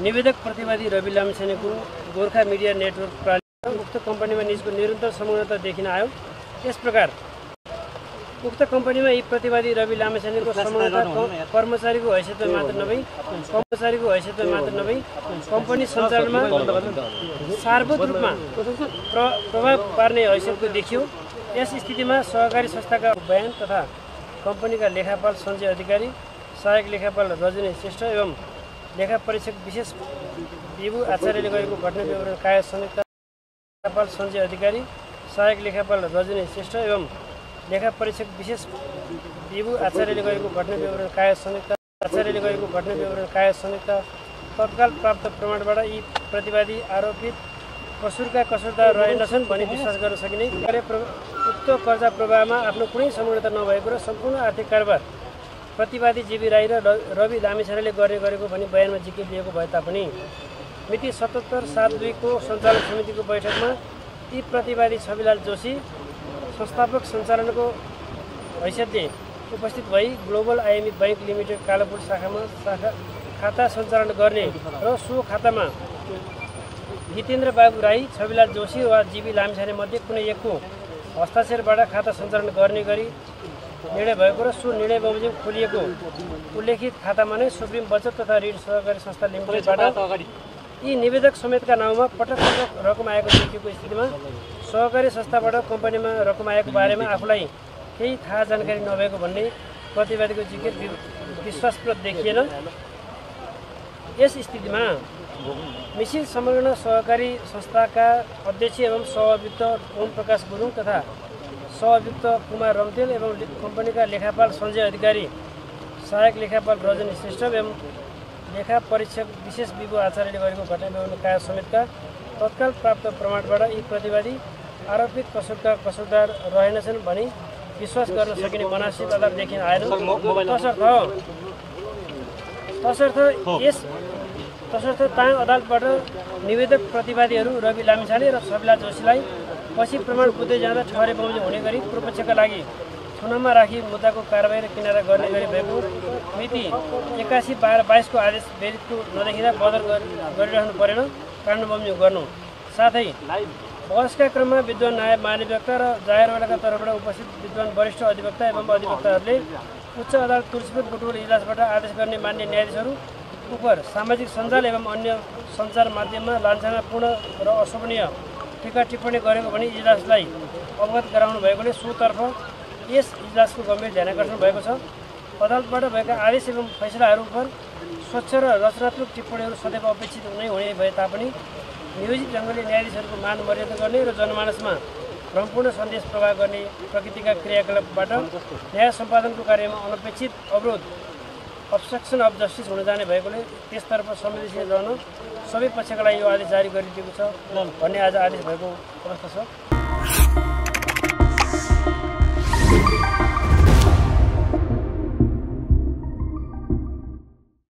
निवेदक प्रतिवादी Rabi लामिछानेको Gorkha media network प्रणाली उक्त कम्पनीमा निजको निरन्तर संलग्नता देखिन आयो। यस प्रकार उक्त कम्पनीमा यी प्रतिवादी रवि लामिछानेको संलग्नता कर्मचारीको हैसियतमा मात्र नभई कम्पनी सञ्चालनमा सार्वभौमिक रूपमा प्रभाव पार्ने हैसियतको देखियो। यस स्थितिमा सहकारी संस्थाका बयान तथा कम्पनीका लेखापाल सञ्जय अधिकारी, सहायक लेखापाल रजनी श्रेष्ठ एवं लेखा परीक्षक विशेष विभु आचार्यले गरेको घटना विवरण कायद संयुक्त लेखापाल सञ्जय अधिकारी, सहायक लेखापाल रजनी श्रेष्ठ एवं लेखा परीक्षक विशेष विभु आचार्यले गरेको घटना विवरण कायद संयुक्त तत्काल प्राप्त प्रमाणबाट यी प्रतिवादी आरोपित कसुरका कसुरदार रहेनछन् भनी विश्वास गर्न सकिने गरे। उक्त कर्जा प्रवाहमा आफ्नो कुनै संलग्नता नभएको र सम्पूर्ण आर्थिक कारोबार प्रतिवादी जीवी राई र रवि लामिछानेले गरेको भनी बयानमा जिकिर दिएको भए तापनि मिति 77/7/2 को सञ्चालन समितिको बैठकमा यी प्रतिवादी छविलाल जोशी संस्थापक सञ्चालनको हैसियतले उपस्थित भई ग्लोबल आइएमई बैंक लिमिटेड कालोपुर शाखामा खाता सञ्चालन गर्ने र सो खातामा जितेन्द्र बाबु राई, छविलाल जोशी वा जीवी लामिछाने मध्ये कुनै एकको हस्ताक्षरबाट खाता सञ्चालन गर्ने गरी निर्णय भएको र सो निर्णय बमोजिम खोलिएको उल्लेखित खातामा नै सुप्रिम बचत तथा ऋण सहकारी संस्था लिमिटेडबाट यी निवेदक समेतका नाउँमा पटक रकम आएको देखिएको स्थितिमा सहकारी संस्थाबाट कम्पनीमा रकम आएको बारेमा आफूलाई केही थाहा जानकारी नभएको भन्ने प्रतिवादीको जिकिर विश्वासप्रद देखिएन। यस स्थितिमा मिसिल संलग्न सहकारी संस्थाका अध्यक्ष एवं सहअभियुक्त ओम प्रकाश गुरुङ तथा सहअभियुक्त कुमार रम्तेल एवं कम्पनीका लेखापाल सञ्जय अधिकारी, सहायक लेखापाल रजनी श्रेष्ठ एवं लेखा परीक्षक विशेष विभु आचार्यले गरेको घटना विवरण कायद समेतका तत्काल प्राप्त प्रमाणबाट यी प्रतिवादी आरोपित कसुरका कसुरदार रहेनछन् भनी विश्वास गर्न सकिने मनासिब आधार देखिन आएन। तसर्थ ताङ अदालतबाट निवेदक प्रतिवादीहरू रवि लामिछाने र छविलाल जोशीलाई पछि प्रमाण बुझ्दै जाँदा ठहरे बमोजिम हुने गरी पूर्वपक्षका लागि थुनामा राखी मुद्दाको कारबाही र किनारा गर्ने गरी भएको मिति 81/12/22 को आदेश विरुद्धको नदेखिँदा बदर गरिरहनु परेन कानुन बमोजिम गर्नु। साथै बहसका क्रममा विद्वान नायब महाधिवक्ता र जाहेरवालाका तर्फबाट उपस्थित विद्वान वरिष्ठ अधिवक्ता एवं अधिवक्ताहरूले उच्च अदालत तुलसीपुर बुटवल इजलासबाट आदेश गर्ने मान्य न्यायाधीशहरू उप सामाजिक सञ्जाल एवं अन्य सञ्चार माध्यममा लाञ्छनापूर्ण र अशोभनीय टीका टिप्पणी गरेको भनी इजलासलाई अवगत गराउनु भएकोले सोतर्फ यस इजलासको गम्भीर ध्यानाकर्षण भएको छ। अदालतबाट भएका आदेश एवं फैसलाहरू उप स्वच्छ र रचनात्मक टिप्पणीहरू सदैव अपेक्षित नै हुने भए तापनि नियोजित ढङ्गले न्यायाधीशहरूको मान मर्यादा गर्ने र जनमानसमा भ्रमपूर्ण सन्देश प्रवाह गर्ने प्रकृतिका क्रियाकलापबाट न्याय सम्पादनको कार्यमा अनपेक्षित अवरोध अब्स्ट्रक्सन अफ जस्टिस हुन जाने भएकोले त्यसतर्फ संवेदनशील रहन सबै पक्षका लागि यो आदेश जारी गरिदिएको छ भन्ने आज आदेश भएको अवस्था छ।